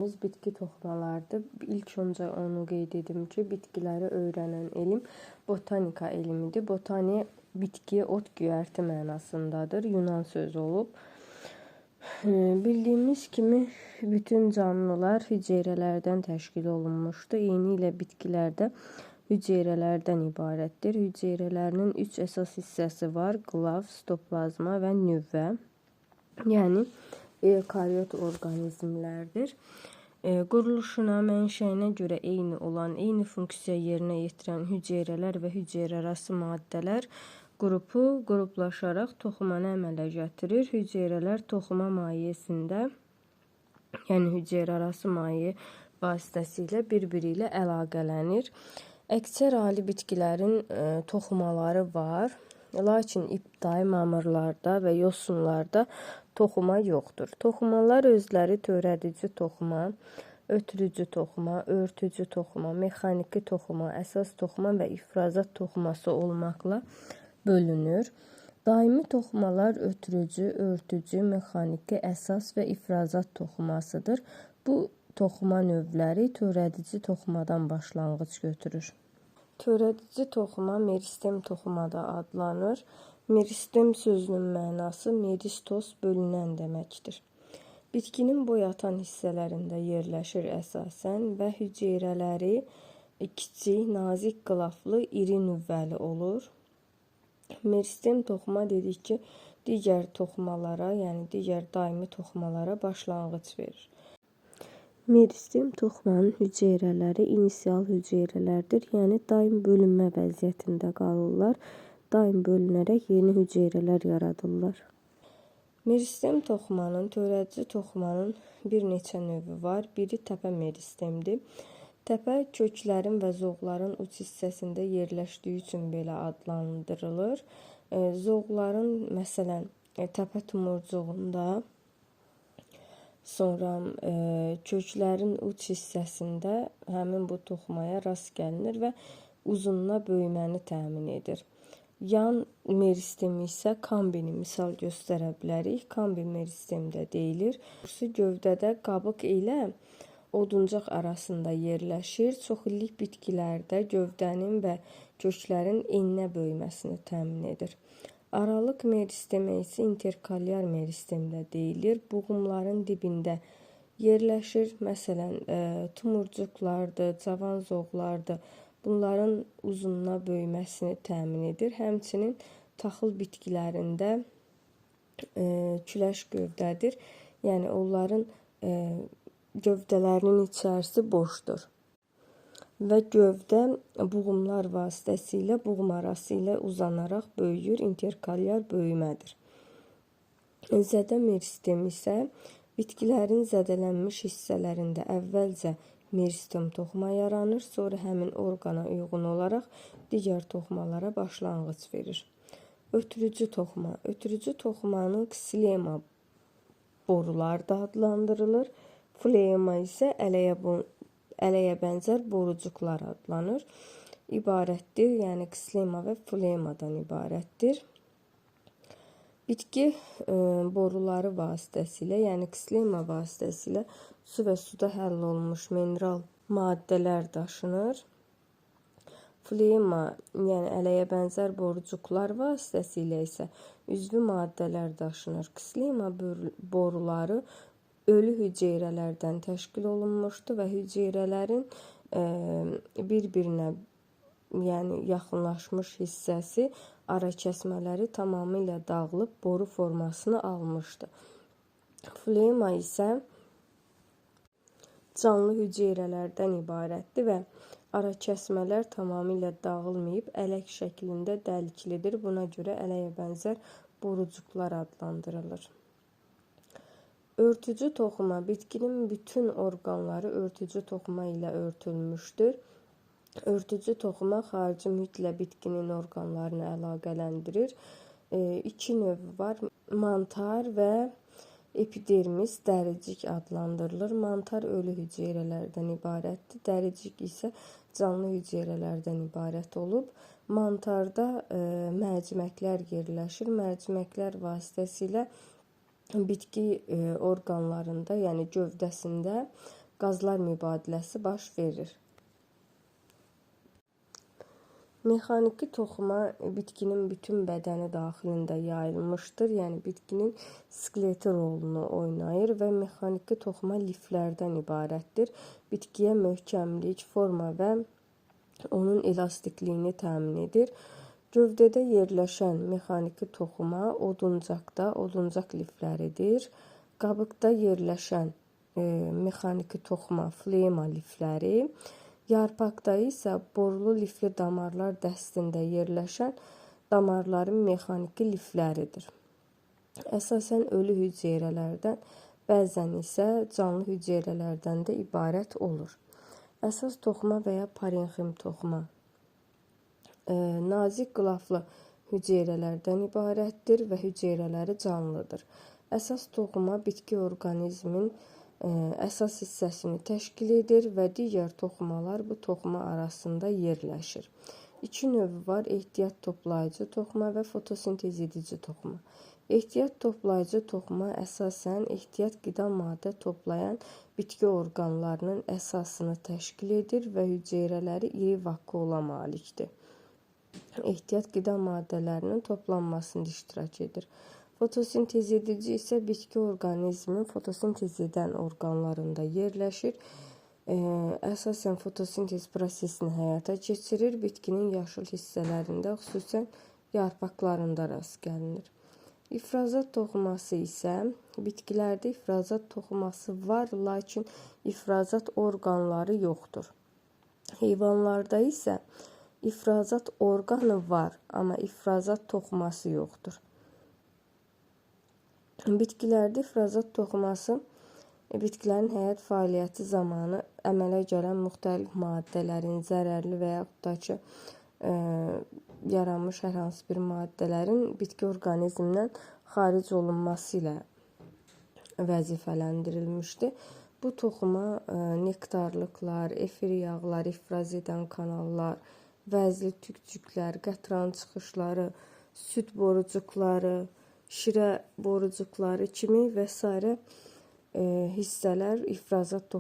Bitki toxumalardır. İlk öncə onu qeyd edim ki, bitkiləri öyrənən elm botanika elmidir. Botani bitki, ot, göyərti mənasındadır. Yunan sözü olub. Bildiyimiz kimi bütün canlılar hüceyrələrdən təşkil olunmuşdur. Eynilə bitkilər də hüceyrələrdən ibarətdir. Hüceyrələrinin 3 əsas hissəsi var: qılaf, stoplazma və nüvə. Yəni eukaryot orqanizmlərdir. Quruluşuna, mənşəyinə görə eyni olan, eyni funksiya yerinə yetirən hüceyrələr və hüceyrəarası maddələr qrupu qruplaşaraq toxumanı əmələ gətirir. Hüceyrələr toxuma mayeəsində, yəni hüceyrəarası maye vasitəsilə bir-biri ilə əlaqələnir. Əksər ali bitkilərin toxumaları var. Lakin iptay mamırlarda və yosunlarda toxuma yoxdur. Toxumalar özləri törədici toxuma, ötürücü toxuma, örtücü toxuma, mexaniki toxuma, əsas toxuma və ifrazat toxuması olmaqla bölünür. Daimi toxumalar ötürücü, örtücü, mexaniki, əsas və ifrazat toxumasıdır. Bu toxuma növləri törədici toxumadan başlanğıc götürür. Törədici toxuma meristem toxuma da adlanır. Meristem sözünün mənası meristos, bölünən deməkdir. Bitkinin boyatan hissələrində yerləşir əsasən və hüceyrələri kiçik, nazik qılaflı, iri nüvvəli olur. Meristem toxuma dedik ki, digər toxumalara, yəni digər daimi toxumalara başlanğıc verir. Meristem toxumanın hüceyrələri inisial hüceyrələrdir, yəni daim bölünmə vəziyyətində qalırlar. Daim bölünərək yeni hüceyrələr yaradırlar. Meristem toxumanın, törədici toxumanın bir neçə növü var. Biri təpə meristemdir. Təpə köklərin və zoğların uç hissəsində yerləşdiyi üçün belə adlandırılır. Zoğların, məsələn, təpə tumurcuğunda, sonra köklərin uç hissəsində həmin bu toxumaya rast gəlinir və uzunluğa böyüməni təmin edir. Yan meristemi isə kambini misal göstərə bilərik. Kambi meristemdə deyilir. Gövdədə qabıq ilə oduncaq arasında yerləşir. Çoxillik bitkilərdə gövdənin və köklərin eninə böyüməsini təmin edir. Aralıq meristemə isə interkalyar meristemdə deyilir. Buğumların dibində yerləşir. Məsələn, tumurcuqlardır, cavan zoğlardır. Bunların uzunluğa böyüməsini təmin edir. Həmçinin taxıl bitkilərində küləş gövdədir. Yəni onların gövdələrinin içərisi boşdur. Və gövdə buğumlar vasitəsilə, buğum arası ilə uzanaraq böyüyür, interkalyar böyümədir. Zədə meristem isə bitkilərin zədələnmiş hissələrində əvvəlcə meristem toxuma yaranır, sonra həmin orqana uyğun olaraq digər toxumalara başlanğıc verir. Ötürücü toxuma. Ötürücü toxumanın ksilema borular da adlandırılır. Fleema isə ələyə bənzər borucuqlar adlanır. İbarətdir, yəni ksilema və fleemadan ibarətdir. Bitki boruları vasitəsilə, yəni ksilema vasitəsilə su və suda həll olunmuş mineral maddələr daşınır. Fleema, yəni ələyə bənzər borucuqlar vasitəsilə isə üzvü maddələr daşınır. Ksilema boruları ölü hüceyrələrdən təşkil olunmuşdur və hüceyrələrin bir-birinə, yəni yaxınlaşmış hissəsi, arakəsmələri tamamilə dağılıb boru formasını almışdır. Fleema isə canlı hüceyrələrdən ibarətdir və arakəsmələr tamamilə dağılmayıb ələk şəklində dəliklidir. Buna görə ələyə bənzər borucuqlar adlandırılır. Örtücü toxuma. Bitkinin bütün orqanları örtücü toxuma ilə örtülmüşdür. Örtücü toxuma xarici mühitlə bitkinin orqanlarını əlaqələndirir. İki növü var. Mantar və epidermis, dəricik adlandırılır. Mantar ölü hüceyrələrdən ibarətdir. Dəricik isə canlı hüceyrələrdən ibarət olub. Mantarda mərciməklər yerləşir. Mərciməklər vasitəsilə bitki orqanlarında, yəni gövdəsində qazlar mübadiləsi baş verir. Mexaniki toxuma bitkinin bütün bədəni daxilində yayılmışdır. Yəni bitkinin skeleti rolunu oynayır və mexaniki toxuma liflərdən ibarətdir. Bitkiyə möhkəmlik, forma və onun elastikliyini təmin edir. Gövdədə yerləşən mexaniki toxuma oduncaqda oduncaq lifləridir. Qabıqda yerləşən mexaniki toxuma flema lifləri, yarpaqda isə borulu lifli damarlar dəstində yerləşən damarların mexaniki lifləridir. Əsasən ölü hüceyrələrdən, bəzən isə canlı hüceyrələrdən də ibarət olur. Əsas toxuma və ya parenxim toxuma nazik qılaflı hüceyrələrdən ibarətdir və hüceyrələri canlıdır. Əsas toxuma bitki orqanizmin əsas hissəsini təşkil edir və digər toxumalar bu toxuma arasında yerləşir. İki növü var: ehtiyat toplayıcı toxuma və fotosintez edici toxuma. Ehtiyat toplayıcı toxuma əsasən ehtiyat qida maddə toplayan bitki orqanlarının əsasını təşkil edir və hüceyrələri iri vakuola malikdir. Ehtiyat qida maddələrinin toplanmasında iştirak edir. Fotosintez edici isə bitki orqanizmin fotosintez edən orqanlarında yerləşir. Əsasən fotosintez prosesini həyata keçirir. Bitkinin yaşıl hissələrində, xüsusən yarpaqlarında rast gəlinir. İfrazat toxuması isə bitkilərdə ifrazat toxuması var, lakin ifrazat orqanları yoxdur. Heyvanlarda isə ifrazat orqanı var, amma ifrazat toxuması yoxdur. Bitkilərdə ifrazat toxuması bitkilərin həyat fəaliyyəti zamanı əmələ gələn müxtəlif maddələrin, zərərli və yaxud da ki, yaranmış hər hansı bir maddələrin bitki orqanizmindən xaric olunması ilə vəzifələndirilmişdir. Bu toxuma nektarlıqlar, efir yağlar, ifraz edən kanallar, vəzli tükcüklər, qətran çıxışları, süd borucuqları, şirə borucuqları kimi və s. hissələr ifrazat toxuması